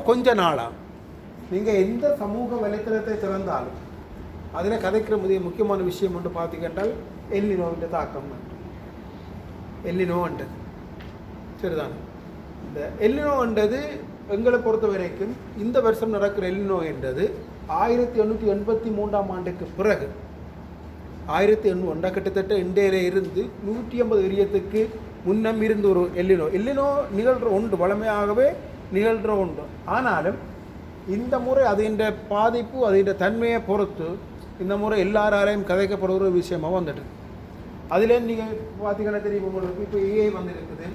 கொஞ்ச நாளாக நீங்கள் எந்த சமூக வலைத்தளத்தை திறந்தாலும் அதில் கதைக்கிற முக்கியமான விஷயம் ஒன்று பார்த்துக்கிட்டால் எல்லினோன்ற தாக்கம். எல்லினோன்றது சரிதான். இந்த எல்லினோன்றது எங்களை பொறுத்த வரைக்கும் இந்த வருஷம் நடக்கிற எல்லினோ என்றது 1883 ஆண்டுக்கு பிறகு 1800 கிட்டத்தட்ட இந்தியில இருந்து 150 விரியத்துக்கு முன்னம் இருந்து ஒரு எல்லினோ நிகழ்கிற ஒன்று, வளமையாகவே நிகழ்கிற ஒன்று. ஆனாலும் இந்த முறை அதின் பாதிப்பு அதின் தன்மையை பொறுத்து இந்த முறை எல்லாராலையும் கதைக்கப்படுகிற ஒரு விஷயமாக வந்துட்டு. அதில் நீங்கள் பார்த்தீங்கன்னா தெரியும் உங்களுக்கு, இப்போ ஏஐ வந்துருக்குது.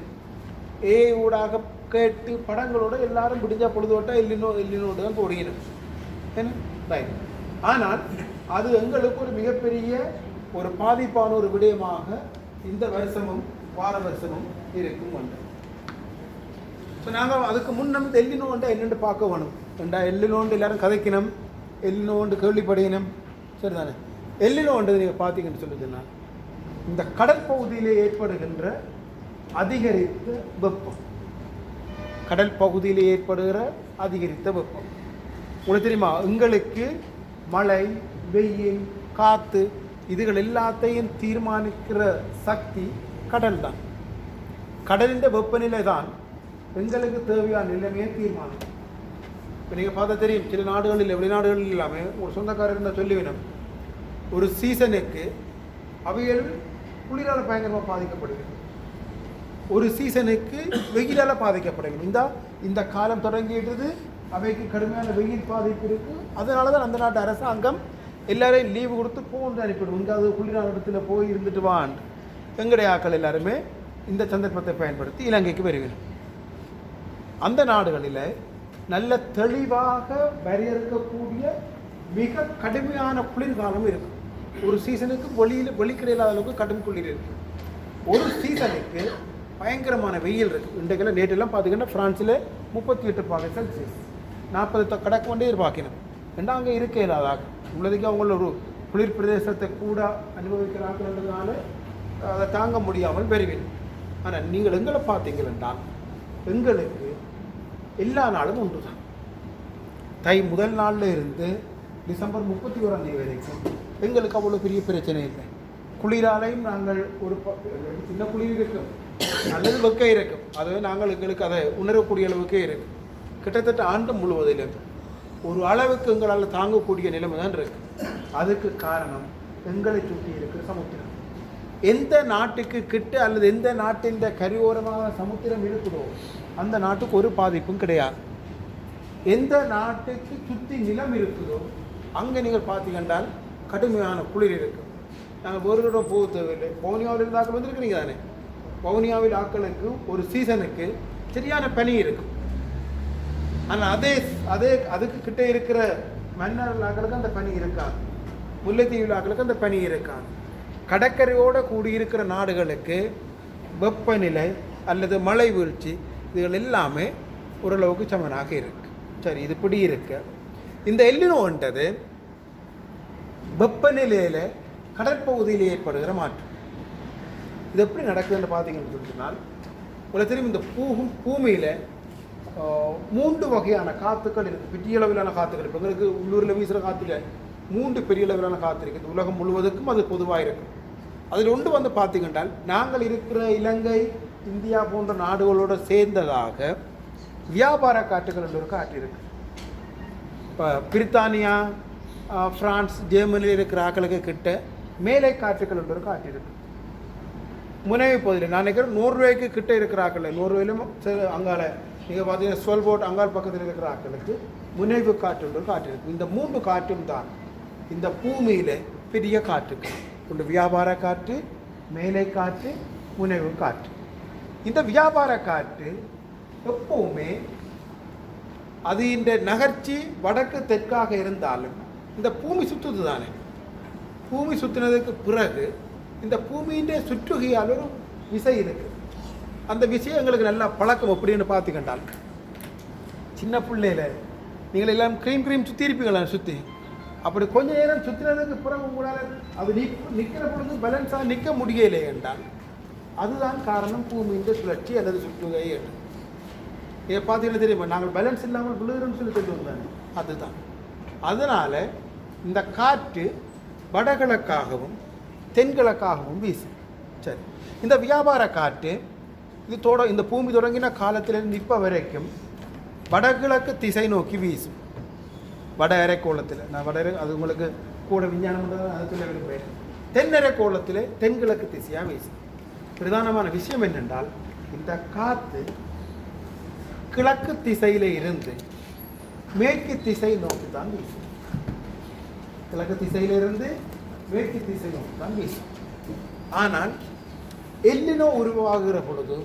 ஏஐ ஊடாக கேட்டு படங்களோட எல்லாரும் பிடிச்சா பொழுதுவிட்டா இல்லினோடு தான் போடுகிறது என்ன ரைட். ஆனால் அது எங்களுக்கு ஒரு மிகப்பெரிய ஒரு பாதிப்பான ஒரு விடயமாக இந்த வருஷமும் வார வருஷமும் இருக்கும் வந்து. ஸோ நாங்கள் அதுக்கு முன்னம் எல்லினோண்டா என்னென்று பார்க்க வேணும். எல்லினோண்டு எல்லாரும் கதைக்கணும், எல்லினோண்டு கேள்விப்படையினம் சரிதானே. எல்லினோன்றது நீங்கள் பார்த்தீங்கன்னு சொல்லுதுன்னா இந்த கடற்பகுதியிலே ஏற்படுகின்ற அதிகரித்த வெப்பம், கடல் பகுதியில் ஏற்படுகிற அதிகரித்த வெப்பம். உங்களுக்கு தெரியுமா, எங்களுக்கு மழை, வெயில், காற்று இதுகள் எல்லாத்தையும் தீர்மானிக்கிற சக்தி கடல் தான். கடலின் வெப்பநிலை தான் எங்களுக்கு தேவையான நிலைமையை தீர்மானிக்கும். இப்போ நீங்கள் பார்த்தா தெரியும், சில நாடுகளில் வெளிநாடுகளில் இல்லாமல் ஒரு சொந்தக்காரர் இருந்தால் சொல்லி வேணும், ஒரு சீசனுக்கு அவைகள் குளிரால் பயங்கரமாக பாதிக்கப்படுகிறது, ஒரு சீசனுக்கு வெயிலால் பாதிக்கப்படுகிறது. இந்த காலம் தொடங்கிடுறது, அவைக்கு கடுமையான வெயில் பாதிப்பு இருக்குது. அதனால தான் அந்த நாட்டு அரசாங்கம் எல்லாரையும் லீவு கொடுத்து போன்று அனுப்பிவிடும். எங்காவது குளிரான இடத்துல போய் இருந்துட்டு வான். எங்களுடைய ஆக்கள் எல்லாருமே இந்த சந்தர்ப்பத்தை பயன்படுத்தி இலங்கைக்கு வருகிறோம். அந்த நாடுகளில் நல்ல தெளிவாக வரையறுக்கக்கூடிய மிக கடுமையான குளிர்காலம் இருக்கும். ஒரு சீசனுக்கு வெளிக்கிடையில்லாத அளவுக்கு கடும் குளிர் இருக்குது. ஒரு சீசனுக்கு பயங்கரமான வெயில் இருக்குது. இன்றைக்கெல்லாம் நேற்றெல்லாம் பார்த்தீங்கன்னா ஃப்ரான்ஸில் 38°C 40 கடக்க கொண்டே எதிர்பார்க்கணும். ஏன்னா அங்கே இருக்க இல்லாதாக உள்ளதுக்கு அவங்கள ஒரு குளிர் பிரதேசத்தை கூட அனுபவிக்கிறாங்கன்றதுனால அதை தாங்க முடியாமல் வருவேன். ஆனால் நீங்கள் எங்களை பார்த்தீங்கன்னா எங்களுக்கு எல்லா நாளும் ஒன்று தான். தை முதல் நாளில் இருந்து டிசம்பர் 31 வரைக்கும் எங்களுக்கு அவ்வளோ பெரிய பிரச்சனை இல்லை. குளிராலையும் நாங்கள் ஒரு சின்ன குளிர் இருக்கும், நல்லது வெக்க இருக்கும். அதுவே நாங்கள் எங்களுக்கு அதை உணரக்கூடிய அளவுக்கே இருக்கும். கிட்டத்தட்ட ஆண்டு முழுவதிலும் ஒரு அளவுக்கு எங்களால் தாங்கக்கூடிய நிலைமை தான் இருக்கு. அதுக்கு காரணம் எங்களை சுற்றி இருக்கிற சமுத்திரம். எந்த நாட்டுக்கு கிட்ட அல்லது எந்த நாட்டின் கரையோரமாக சமுத்திரம் இருக்குதோ அந்த நாட்டுக்கு ஒரு பாதிப்பும் கிடையாது. எந்த நாட்டுக்கு சுற்றி நிலம் இருக்குதோ அங்கே நீங்கள் பார்த்தீங்கன்றால் கடுமையான குளிர் இருக்கும். நாங்கள் ஒரு தடவை போக தேவையில்லை. வவுனியாவில் இருந்த ஆக்கள் வந்துருக்குறீங்க தானே. வவுனியாவில் ஆக்களுக்கு ஒரு சீசனுக்கு சரியான பனி இருக்கும். ஆனால் அதுக்கு கிட்டே இருக்கிற மன்னர் ஆக்களுக்கு அந்த பனி இருக்காது. முல்லைத்தீவில் ஆக்களுக்கு அந்த பனி இருக்காது. கடற்கரையோடு கூடியிருக்கிற நாடுகளுக்கு வெப்பநிலை அல்லது மழை வீழ்ச்சி இதுகள் எல்லாமே ஓரளவுக்கு சமனாக இருக்கு. சரி, இது இப்படி இருக்கு. இந்த எல்லினோன்றது வெப்பநிலையில் கடற்பகுதியில் ஏற்படுகிற மாற்றம். இது எப்படி நடக்குதுன்னு பார்த்தீங்கன்னு சொன்னால் உங்களுக்கு தெரியும், இந்த பூமியில் 3 வகையான காற்றுக்கள் இருக்குது. பெரிய அளவிலான காற்றுக்கள். இப்போ எங்களுக்கு உள்ளூரில் வீசுகிற காற்றுல 3 பெரிய அளவிலான காற்று இருக்குது. உலகம் முழுவதுக்கும் அது பொதுவாக இருக்கும். அதில் ஒன்று வந்து பார்த்தீங்கன்னா நாங்கள் இருக்கிற இலங்கை, இந்தியா போன்ற நாடுகளோடு சேர்ந்ததாக வியாபார காற்றுகள் என்ற ஒரு காற்று இருக்குது. இப்போ பிரித்தானியா, ஃப்ரான்ஸ், ஜெர்மனியில் இருக்கிற ஆக்களுக்கு கிட்ட மேலை காற்றுகள் என்ற ஒரு காற்று இருக்குது. முனைவு பகுதியில் நான் நினைக்கிறேன் நோர்வேக்கு கிட்ட இருக்கிற ஆக்கள், நோர்வேலும் அங்கால நீங்கள் பார்த்தீங்கன்னா ஸ்வெல்போர்ட் அங்கால் பக்கத்தில் இருக்கிற ஆக்களுக்கு முனைவு காற்று என்ற ஒரு காற்று இருக்குது. இந்த 3 காற்றும் தான் இந்த பூமியில் பெரிய காற்றுக்கள். ஒன்று வியாபார காற்று, மேலை காற்று, முனைவு காற்று. இந்த வியாபார காற்று எப்பவுமே அது இந்த நகர்ச்சி வடக்கு தெற்காக இருந்தாலும் இந்த பூமி சுற்றுது தானே. பூமி சுற்றினதுக்கு பிறகு இந்த பூமியின் சுற்றுகையால் ஒரு விசை இருக்குது. அந்த விசை எங்களுக்கு நல்லா பழக்கம். அப்படின்னு பார்த்துக்கிட்டால் சின்ன பிள்ளையில் நீங்கள் எல்லாம் க்ரீம் சுற்றி இருப்பீங்களா, சுற்றி அப்படி கொஞ்ச நேரம் சுற்றினதுக்கு பிறகு உங்களால் அது நிற்கிற பொழுது பேலன்ஸாக நிற்க முடியலை என்றால் அதுதான் காரணம் பூமியின் சுழற்சி அல்லது சுற்றுகை என்று. இதை பார்த்தீங்கன்னா தெரியுமா, நாங்கள் பேலன்ஸ் இல்லாமல் விழுகிறோம்னு சொல்லி சொல்லுவோம் தானே, அதுதான். அதனால் இந்த காற்று வடகிழக்காகவும் தென்கிழக்காகவும் வீசும். சரி, இந்த வியாபார காற்று இந்த பூமி தொடங்கின காலத்திலிருந்து இப்போ வரைக்கும் வடகிழக்கு திசை நோக்கி வீசும். வட அரைக்கோளத்தில் அது உங்களுக்கு கூட விஞ்ஞானம் அதை சொல்ல விரும்புகிறேன். தென்னரைக்கோளத்தில் தென்கிழக்கு திசையாக வீசும். பிரதானமான விஷயம் என்னென்றால், இந்த காற்று கிழக்கு திசையில் இருந்து மேற்கு திசை நோக்கி தான் வீசும். கிழக்கு திசையிலிருந்து மேற்கு திசை நோக்கி தான் வீசும். ஆனால் எல்லினோ உருவாகிற பொழுது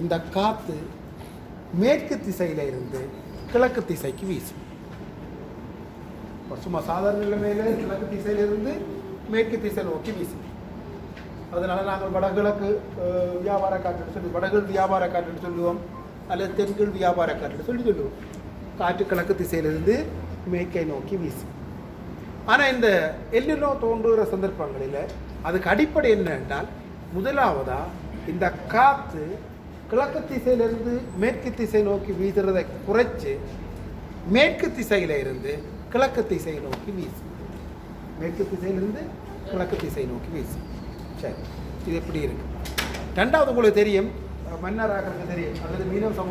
இந்த காற்று மேற்கு திசையில் இருந்து கிழக்கு திசைக்கு வீசும். சும்மா சாதாரண நிலைமையில கிழக்கு திசையிலிருந்து மேற்கு திசை நோக்கி வீசும். அதனால நாங்கள் வடகிழக்கு வியாபார காற்றுன்னு சொல்லி வடகிழ் வியாபார காற்றுன்னு சொல்லுவோம், அல்லது தென்கிழ் வியாபார காற்றுன்னு சொல்லுவோம். காற்று கிழக்கு திசையிலிருந்து மேற்கை நோக்கி வீசும். ஆனால் இந்த எல்லினோ தோன்றுகிற சந்தர்ப்பங்களில் அதுக்கு அடிப்படை என்ன என்றால், முதலாவதா இந்த காற்று கிழக்கு திசையிலிருந்து மேற்கு திசை நோக்கி வீசுறதை குறைச்சி மேற்கு திசையில இருந்து கிழக்கு திசை நோக்கி வீசும். மேற்கு திசையிலிருந்து கிழக்கு திசை நோக்கி வீசும். சரி, இது எப்படி இருக்கு? ரெண்டாவது உங்களுக்கு தெரியும், மன்னராக தெரியும், அல்லது மீனவ சமூகம்